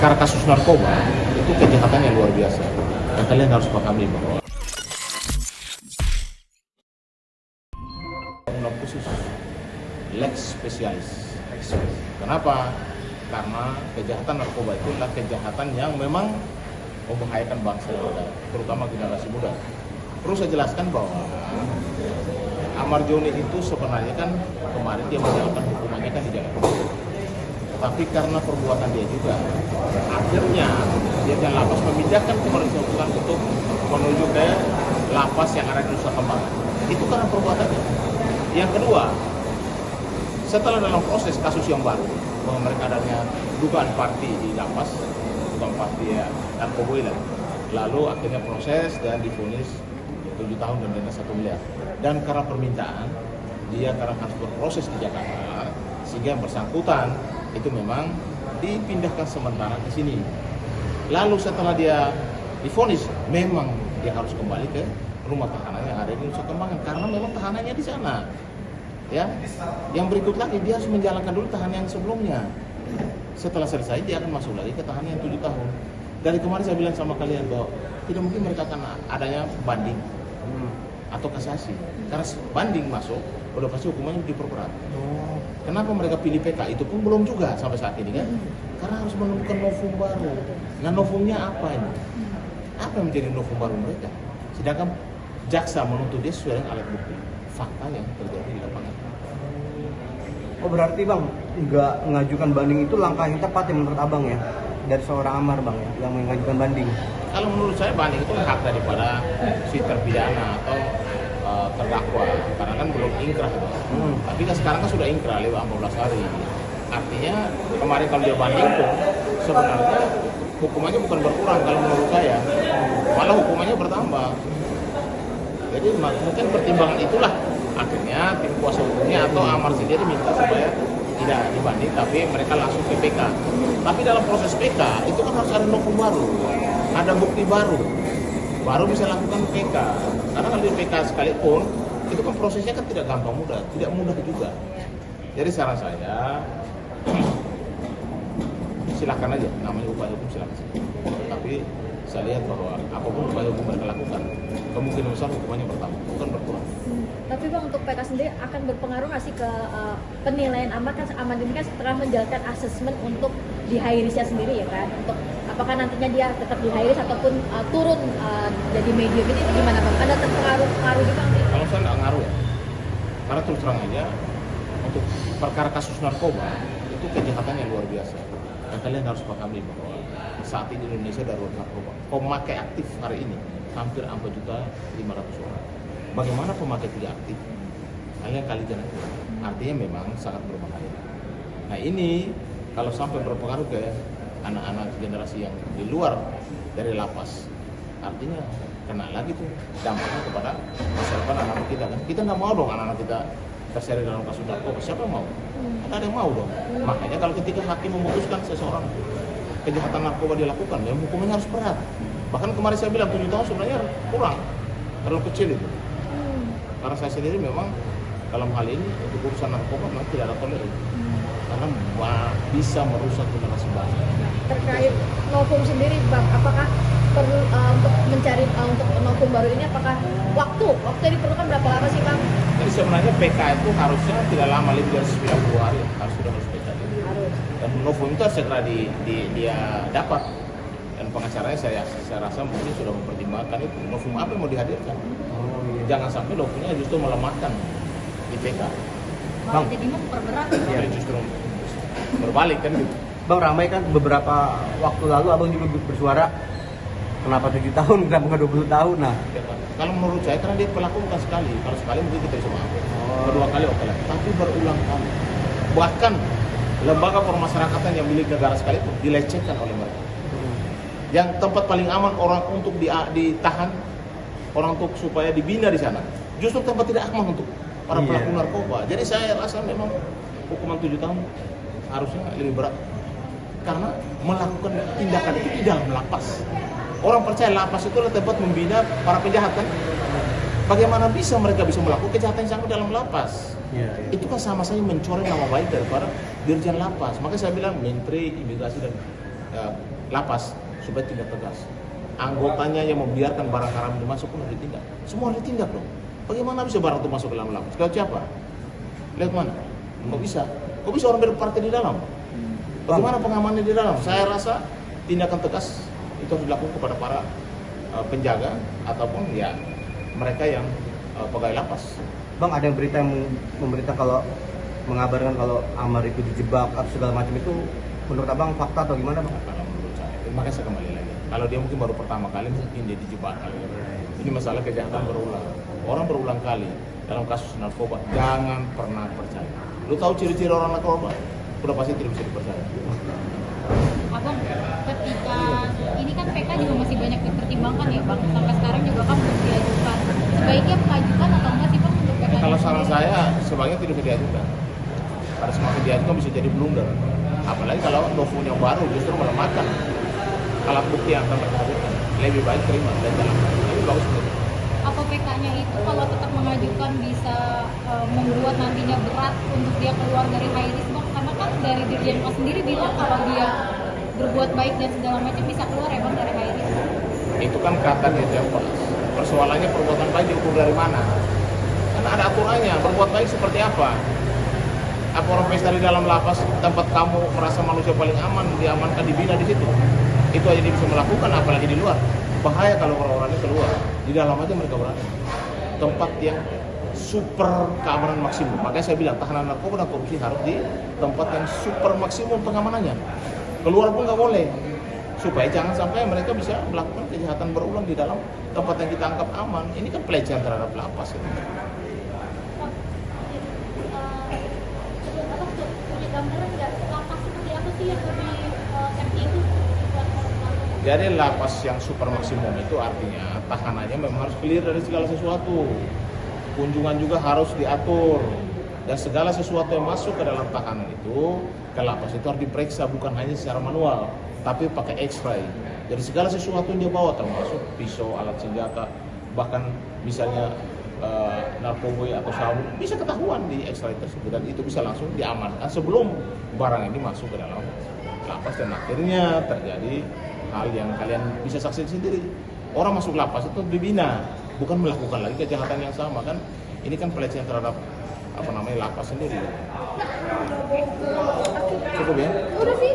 perkara kasus narkoba itu kejahatannya luar biasa. Dan kalian harus pahami bahwa undang khusus lex specialis. Kenapa? Karena kejahatan narkoba itu adalah kejahatan yang memang membahayakan bangsa dan negara, terutama generasi muda. Perlu saya jelaskan bahwa Amar Joni itu sebenarnya kan kemarin dia menjalankan hukumannya kan di Jakarta. Tapi karena perbuatan dia juga, akhirnya dia dan lapas memindahkan kemarin Bersangkutan untuk menuju ke lapas yang ada di Nusa Kambangan. Itu karena perbuatannya. Yang kedua, setelah dalam proses kasus yang baru, bahwa mereka adanya dugaan parti di lapas, bukan parti ya, narkoba, lalu akhirnya proses dan divonis 7 tahun dan denda 1 miliar. Dan karena permintaan, dia karena harus berproses di Jakarta, sehingga yang bersangkutan itu memang dipindahkan sementara ke sini. Lalu setelah dia divonis, memang dia harus kembali ke rumah tahanan yang ada di Nusa Kambangan karena memang tahanannya di sana. Ya, yang berikut lagi dia harus menjalankan dulu tahanan yang sebelumnya. Setelah selesai dia akan masuk lagi ke tahanan yang 7 tahun. Dari kemarin saya bilang sama kalian bahwa tidak mungkin mereka akan adanya banding atau kasasi. Karena banding masuk, udah pasti hukumannya diperberat. Kenapa mereka pilih PK? Itu pun belum juga sampai saat ini kan? Karena harus menemukan novum baru. Nah novumnya apa ini? Apa yang menjadi novum baru mereka? Sedangkan jaksa menuntut dia sesuai dengan alat bukti, fakta yang terjadi di lapangan. Oh berarti bang, nggak mengajukan banding itu langkah yang tepat ya menurut abang ya? Dari seorang Amar bang ya, yang mengajukan banding? Kalau menurut saya banding itu hak daripada si terpidana atau terdakwa, karena kan belum ingkrah itu. Tapi kan sekarang kan sudah ingkrah lewat 14 hari. Artinya kemarin kalau dia banding pun sebenarnya hukumannya bukan berkurang kalau menurut saya, malah hukumannya bertambah. Jadi mungkin pertimbangan itulah akhirnya tim kuasa hukumnya atau Amar sendiri minta supaya tidak dibanding, tapi mereka langsung ke PK. Tapi dalam proses PK itu kan harus ada novum baru, ada bukti baru bisa lakukan PK. Karena kalau di PK sekalipun itu kan prosesnya kan tidak gampang mudah, tidak mudah juga. Jadi saran saya silakan aja, namanya upaya hukum silakan. Tapi saya lihat bahwa apapun upaya hukum mereka lakukan, kemungkinan besar hukumannya bertambah, bukan berkurang. Tapi bang, untuk PK sendiri akan berpengaruh nggak sih ke penilaian Amar? Kan Amar ini kan setelah menjalankan asesmen untuk di Hairisnya sendiri ya kan, untuk apakah nantinya dia tetap di Hairis ataupun turun jadi medium ini gimana bang? Ada terpengaruh juga nggak? Kalau saya nggak ngaruh ya, karena terus terang aja untuk perkara kasus narkoba itu kejahatannya luar biasa. Dan kalian harus pahami bahwa saat ini Indonesia darurat narkoba. Pemakai aktif hari ini hampir 4.500.000 orang. Bagaimana pemakai tidak aktif? Kalian kalikan itu. Artinya memang sangat berbahaya. Nah ini kalau sampai berpengaruh ke anak-anak generasi yang di luar dari lapas, artinya kena lagi tuh dampaknya kepada masa depan anak-anak kita kan. Kita nggak mau dong anak-anak kita terseret dalam kasus narkoba. Siapa yang mau? Ada yang mau dong. Makanya kalau ketika hakim memutuskan seseorang kejahatan narkoba dilakukan, ya hukumannya harus berat. Bahkan kemarin saya bilang 7 tahun sebenarnya kurang, terlalu kecil itu. Karena saya sendiri memang dalam hal ini untuk urusan narkoba memang tidak ada toleran. Karena bisa merusak generasi bangsa. Terkait novum sendiri bang, apakah perlu untuk mencari untuk novum baru ini, apakah waktu yang diperlukan berapa lama sih bang? Jadi sebenarnya PK itu harusnya tidak lama, lebih dari 90 hari harus PK. Dan novum itu segera dia dapat. Dan pengacaranya saya rasa mungkin sudah mempertimbangkan itu novum apa yang mau dihadirkan. Jangan sampai novumnya justru melemahkan di PK. Malah jadi memperberat. Ya justru berbalik kan gitu. Bang ramai kan beberapa waktu lalu abang juga bersuara kenapa 7 tahun, kenapa nggak 20 tahun? Nah, kalau menurut saya karena dia pelaku bukan sekali. Kalau sekali mungkin kita bisa maafkan. Kedua kali oke lah. Tapi berulang kali. Bahkan lembaga permasyarakatan yang milik negara sekalipun dilecehkan oleh mereka. Yang tempat paling aman orang untuk ditahan, orang untuk supaya dibina di sana, justru tempat tidak aman untuk para pelaku narkoba. Jadi saya rasa memang hukuman 7 tahun harusnya lebih berat karena melakukan tindakan itu di dalam lapas. Orang percaya lapas itu adalah tempat membina para penjahat kan? Bagaimana bisa mereka bisa melakukan kejahatan yang sama dalam lapas? Itu kan sama saja mencoreng nama baik daripada dirjen lapas. Makanya saya bilang Menteri Imigrasi dan lapas supaya tindak tegas. Anggotanya yang membiarkan barang haram itu masuk pun harus ditindak. Semua harus ditindak dong. Bagaimana bisa barang itu masuk ke dalam lapas? Lewat siapa? Lewat mana? Kok bisa? Kok bisa orang berpartai di dalam? Bagaimana pengamannya di dalam? Saya rasa tindakan tegas itu harus dilakukan kepada para penjaga ataupun ya mereka yang pegawai lapas. Bang, ada berita yang memberita kalau mengabarkan kalau Amar itu dijebak atau segala macam itu, menurut abang fakta atau gimana bang? Kalau menurut saya, makanya saya kembali lagi. Kalau dia mungkin baru pertama kali, mungkin dia dijebak kali. Ini masalah kejahatan berulang. Orang berulang kali dalam kasus narkoba, jangan pernah percaya. Lu tahu ciri-ciri orang narkoba? Udah pasti tidak bisa dipercaya. Abang, ketika ini kan PK juga masih banyak dipertimbangkan ya bang, sampai sekarang juga kan belum diajukan. Sebaiknya mengajukan atau enggak sih bang untuk PK? Kalau saran saya, sebaiknya tidak diajukan. Karena semakin diajukan bisa jadi blunder. Apalagi kalau novunya baru justru melemahkan alat bukti yang akan mereka hadirkan. Lebih baik terima dan jalan. Lebih bagus betul. Apa PK-nya itu kalau tetap mengajukan bisa membuat nantinya berat untuk dia keluar dari high risk bang? Karena kan dari Dirjen Pas sendiri bilang kalau dia berbuat baik dan segala macam bisa keluar ya bang dari high risk. Itu kan kata Dirjen Pas. Persoalannya perbuatan baik diukur dari mana? Karena ada aturannya. Berbuat baik seperti apa? Apa orang pesta di dalam lapas tempat kamu merasa manusia paling aman diamankan dibina di situ? Itu aja dia bisa melakukan, apalagi di luar. Bahaya kalau orang-orangnya keluar. Di dalam aja mereka berani. Tempat yang super keamanan maksimum. Makanya saya bilang tahanan narkoba dan korupsi harus di tempat yang super maksimum pengamanannya. Keluar pun nggak boleh. Supaya jangan sampai mereka bisa melakukan kejahatan berulang di dalam tempat yang kita anggap aman. Ini kan pelecehan terhadap lapas. Gitu. Jadi lapas yang super maksimum itu artinya tahanannya memang harus clear dari segala sesuatu. Kunjungan juga harus diatur. Dan segala sesuatu yang masuk ke dalam tahanan itu, ke lapas itu harus diperiksa bukan hanya secara manual, tapi pakai X-ray. Jadi segala sesuatu yang dia bawa termasuk pisau, alat senjata, bahkan misalnya narkoba atau sabu bisa ketahuan di X-ray tersebut dan itu bisa langsung diamankan sebelum barang ini masuk ke dalam lapas dan akhirnya terjadi hal yang kalian bisa saksikan sendiri. Orang masuk lapas itu dibina, bukan melakukan lagi kejahatan yang sama kan. Ini kan pelecehan terhadap lapas sendiri. Cukup ya? Udah sih.